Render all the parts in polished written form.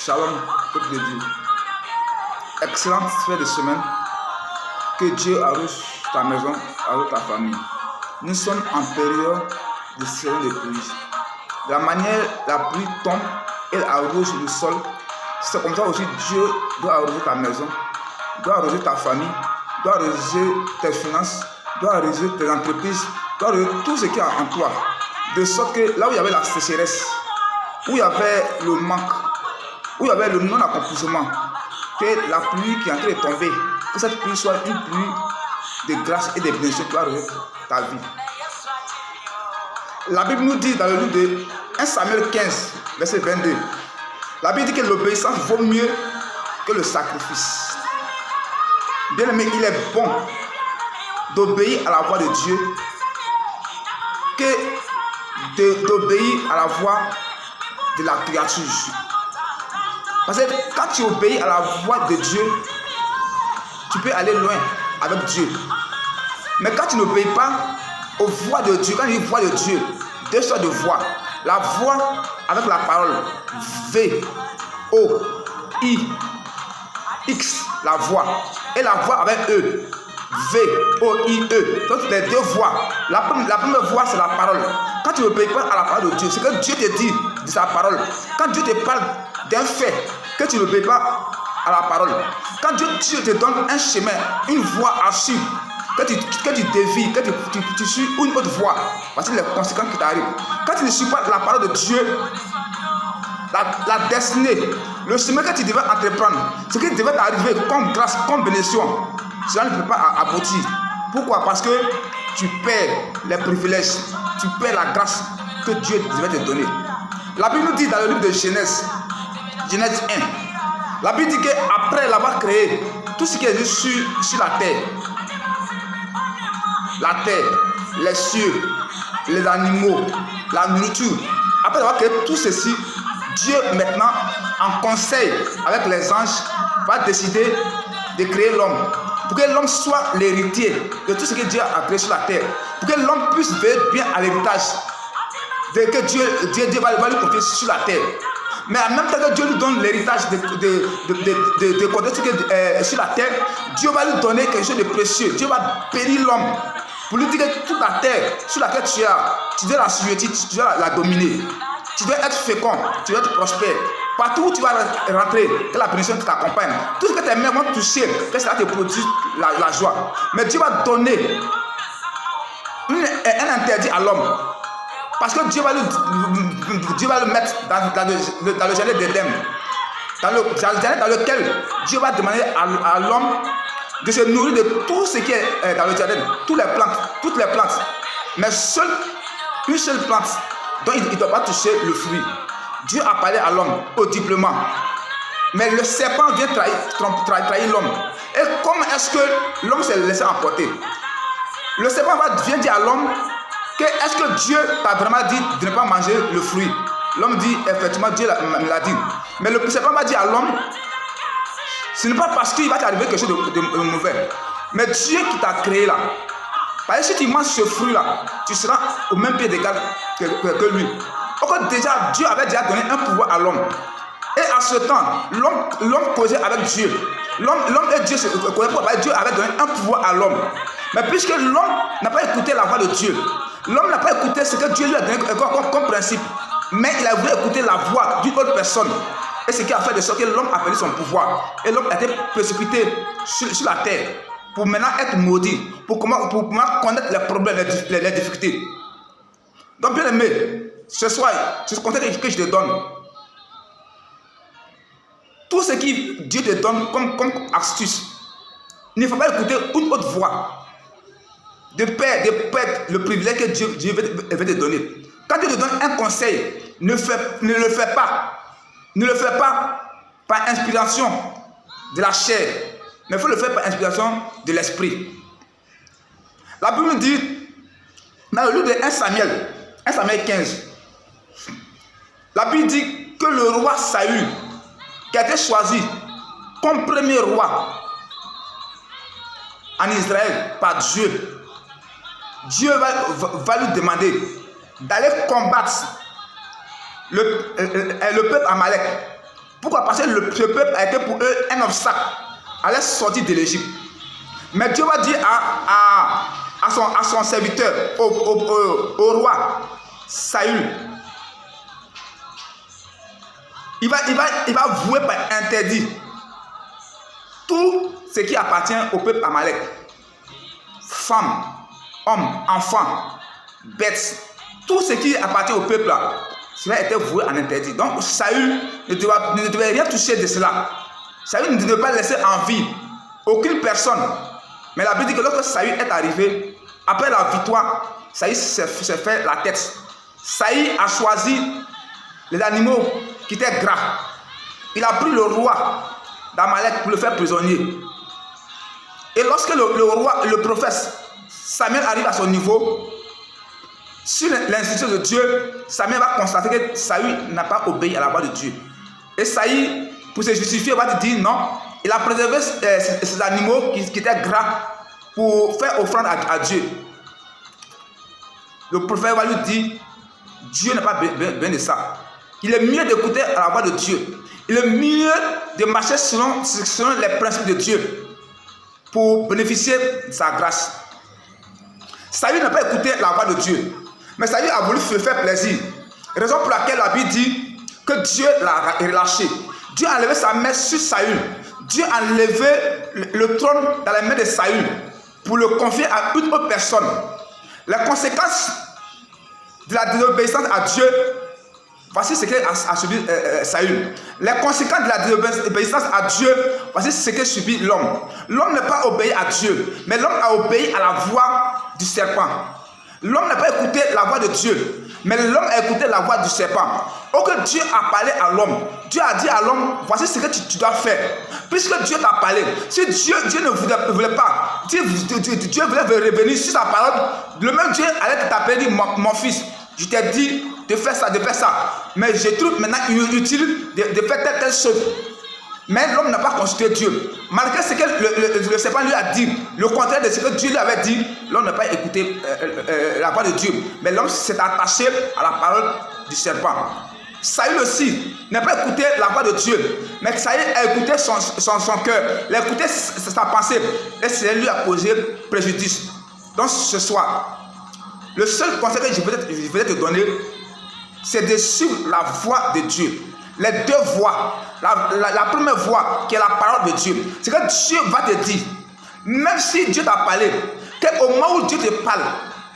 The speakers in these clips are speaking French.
Shalom, peuple de Dieu. Excellente fin de semaine. Que Dieu arrose ta maison, arrose ta famille. Nous sommes en période de saison de pluie. De la manière la pluie tombe, elle arrose le sol. C'est comme ça aussi Dieu doit arroser ta maison, doit arroser ta famille, doit arroser tes finances, doit arroser tes entreprises, doit arroser tout ce qui est en toi. De sorte que là où il y avait la sécheresse, où il y avait le manque, où il y avait le non-accomplissement, que la pluie qui est en train de tomber, que cette pluie soit une pluie de grâce et de bénédiction pour arroser ta vie. La Bible nous dit dans le livre de 1 Samuel 15, verset 22, la Bible dit que l'obéissance vaut mieux que le sacrifice. Bien aimé, il est bon d'obéir à la voix de Dieu que d'obéir à la voix de la créature. Parce que quand tu obéis à la voix de Dieu, tu peux aller loin avec Dieu. Mais quand tu n'obéis pas aux voix de Dieu, quand il y a une voix de Dieu, deux sortes de voix. La voix avec la parole V, O, I, X, la voix. Et la voix avec E, V, O, I, E. Donc les deux voix. La première voix, c'est la parole. Quand tu n'obéis pas à la parole de Dieu, c'est que Dieu te dit de sa parole. Quand Dieu te parle d'un fait, que tu n'obéis pas à la parole. Quand Dieu te donne un chemin, une voie à suivre, que tu dévies, que tu suis une autre voie, voici les conséquences qui t'arrivent. Quand tu ne suis pas la parole de Dieu, la destinée, le chemin que tu devais entreprendre, ce qui devait t'arriver comme grâce, comme bénédiction, cela ne peut pas aboutir. Pourquoi? Parce que tu perds les privilèges, tu perds la grâce que Dieu devait te donner. La Bible nous dit dans le livre de Genèse 1, la Bible dit qu'après l'avoir créé, tout ce qui est sur la terre, les cieux, les animaux, la nourriture, après avoir créé tout ceci, Dieu maintenant, en conseil avec les anges, va décider de créer l'homme. Pour que l'homme soit l'héritier de tout ce que Dieu a créé sur la terre. Pour que l'homme puisse veiller bien à l'héritage que Dieu va lui confier sur la terre. Mais en même temps que Dieu lui donne l'héritage de ce qui est sur la terre, Dieu va lui donner quelque chose de précieux. Dieu va bénir l'homme. Pour lui dire que toute la terre sur laquelle tu dois la sujeter, tu dois la dominer. Tu dois être fécond, tu dois être prospère. Partout où tu vas rentrer, que la bénédiction t'accompagne. Tout ce que tes mains vont toucher, que cela te produise la joie. Mais Dieu va donner un interdit à l'homme. Parce que Dieu va le mettre dans le jardin d'Éden. Dans le jardin dans lequel Dieu va demander à l'homme de se nourrir de tout ce qui est dans le jardin. Toutes les plantes. Mais une seule plante dont il ne doit pas toucher le fruit. Dieu a parlé à l'homme audiblement. Mais le serpent vient trahir l'homme. Et comment est-ce que l'homme s'est laissé emporter? Le serpent vient dire à l'homme que est-ce que Dieu t'a vraiment dit de ne pas manger le fruit? L'homme dit effectivement Dieu me l'a dit. Mais le serpent va dire à l'homme, ce n'est pas parce qu'il va t'arriver quelque chose de mauvais. Mais Dieu qui t'a créé là. Parce que si tu manges ce fruit là, tu seras au même pied d'égal que lui. Encore déjà, Dieu avait déjà donné un pouvoir à l'homme. Et à ce temps, l'homme causait avec Dieu. L'homme et Dieu se connaissaient. Dieu avait donné un pouvoir à l'homme. Mais puisque l'homme n'a pas écouté la voix de Dieu, l'homme n'a pas écouté ce que Dieu lui a donné comme principe, mais il a voulu écouter la voix d'une autre personne. Et ce qui a fait de sorte que l'homme a perdu son pouvoir. Et l'homme a été précipité sur la terre pour maintenant être maudit, pour connaître les problèmes, les difficultés. Donc bien aimé, ce soir, c'est ce conseil que je te donne. Tout ce que Dieu te donne comme astuce, il ne faut pas écouter une autre voix. De perdre le privilège que Dieu veut te donner. Quand Dieu te donne un conseil, ne le fais pas. Ne le fais pas par inspiration de la chair, mais il faut le faire par inspiration de l'esprit. La Bible dit, dans le livre de 1 Samuel 15, la Bible dit que le roi Saül, qui a été choisi comme premier roi en Israël par Dieu, Dieu va lui demander d'aller combattre le peuple Amalek Pourquoi? Parce que ce peuple a été pour eux un obstacle à leur sortie de l'Égypte. Mais Dieu va dire à son serviteur, au roi Saül, il va vouer par interdit tout ce qui appartient au peuple Amalek. Femmes, hommes, enfants, bêtes, tout ce qui appartient au peuple là, cela était voué en interdit. Donc Saül ne devait rien toucher de cela. Saül ne devait pas laisser en vie aucune personne. Mais la Bible dit que lorsque Saül est arrivé, après la victoire, Saül s'est fait la tête. Saül a choisi les animaux qui étaient gras. Il a pris le roi d'Amalek pour le faire prisonnier. Et lorsque le prophète Samuel arrive à son niveau, sur l'institution de Dieu, Samuel va constater que Saül n'a pas obéi à la voix de Dieu. Et Saül, pour se justifier, va dire non, il a préservé ces animaux qui étaient gras pour faire offrande à Dieu. Le prophète va lui dire, Dieu n'a pas besoin de ça. Il est mieux d'écouter la voix de Dieu. Il est mieux de marcher selon les principes de Dieu pour bénéficier de sa grâce. Saül n'a pas écouté la voix de Dieu. Mais Saül a voulu se faire plaisir. Raison pour laquelle la Bible dit que Dieu l'a relâché. Dieu a enlevé sa main sur Saül. Dieu a enlevé le trône dans les mains de Saül pour le confier à une autre personne. Les conséquences de la désobéissance à Dieu, voici ce qu'a subi Saül. Les conséquences de la désobéissance à Dieu, voici ce que subit l'homme. L'homme n'a pas obéi à Dieu, mais l'homme a obéi à la voix du serpent. L'homme n'a pas écouté la voix de Dieu, mais l'homme a écouté la voix du serpent. Au que Dieu a parlé à l'homme, Dieu a dit à l'homme, voici ce que tu dois faire. Puisque Dieu t'a parlé, si Dieu ne voulait pas, Dieu voulait revenir sur sa parole, le même Dieu allait t'appeler, mon fils, je t'ai dit de faire ça, mais je trouve maintenant inutile de faire telle chose. Mais l'homme n'a pas consulté Dieu. Malgré ce que le serpent lui a dit, le contraire de ce que Dieu lui avait dit, l'homme n'a pas écouté la voix de Dieu. Mais l'homme s'est attaché à la parole du serpent. Saül aussi n'a pas écouté la voix de Dieu. Mais Saül a écouté son cœur. Il a écouté sa pensée. Et cela lui a causé préjudice. Donc ce soir, le seul conseil que je voulais te donner, c'est de suivre la voix de Dieu. Les deux voix. La première voix qui est la parole de Dieu. C'est que Dieu va te dire, même si Dieu t'a parlé, qu'au moment où Dieu te parle,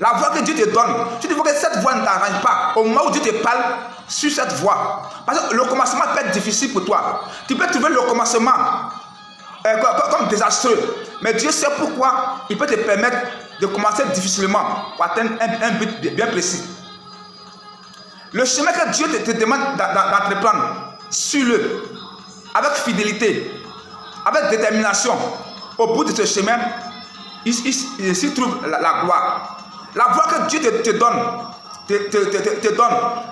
la voix que Dieu te donne, tu dis que cette voix ne t'arrange pas. Au moment où Dieu te parle, sur cette voix. Parce que le commencement peut être difficile pour toi. Tu peux trouver le commencement comme désastreux. Mais Dieu sait pourquoi il peut te permettre de commencer difficilement pour atteindre un but bien précis. Le chemin que Dieu te demande d'entreprendre, suis-le avec fidélité, avec détermination. Au bout de ce chemin, il s'y trouve la gloire. La voie que Dieu te donne,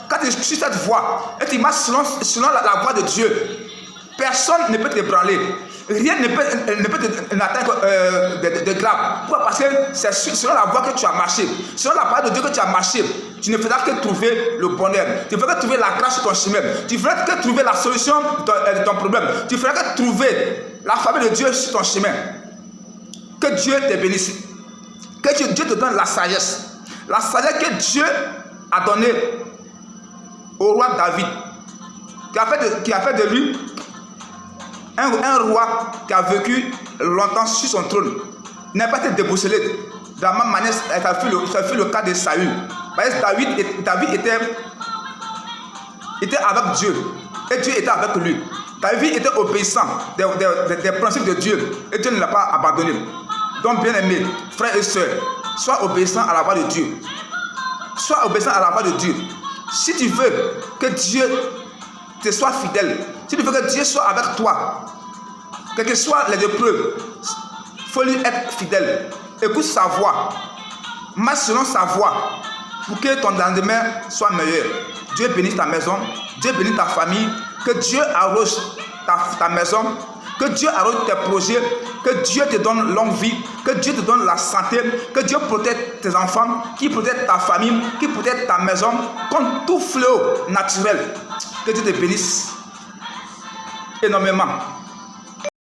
quand tu suis cette voie et tu marches selon la voie de Dieu, personne ne peut te ébranler. Rien ne peut t'atteindre de grave. Pourquoi? Parce que c'est selon la voie que tu as marché, selon la parole de Dieu que tu as marché, tu ne feras que trouver le bonheur. Tu ne feras que trouver la grâce sur ton chemin. Tu ne feras que trouver la solution de ton problème. Tu ne feras que trouver la faveur de Dieu sur ton chemin. Que Dieu te bénisse. Que Dieu te donne la sagesse. La sagesse que Dieu a donnée au roi David, qui a fait de lui un roi qui a vécu longtemps sur son trône. Il n'a pas été déboussolé. De la même manière, ça fut le cas de Saül. Parce que David était avec Dieu. Et Dieu était avec lui. David était obéissant des principes de Dieu. Et Dieu ne l'a pas abandonné. Donc, bien aimés, frères et sœurs, sois obéissant à la voix de Dieu. Sois obéissant à la voix de Dieu. Si tu veux que Dieu te soit fidèle, si tu veux que Dieu soit avec toi, quelles que soient les épreuves, il faut lui être fidèle. Écoute sa voix. Marche selon sa voix pour que ton lendemain soit meilleur. Dieu bénisse ta maison, Dieu bénisse ta famille, que Dieu arrose ta maison, que Dieu arrose tes projets, que Dieu te donne longue vie, que Dieu te donne la santé, que Dieu protège tes enfants, qui protège ta famille, qui protège ta maison contre tout fléau naturel. Que Dieu te bénisse. énormément.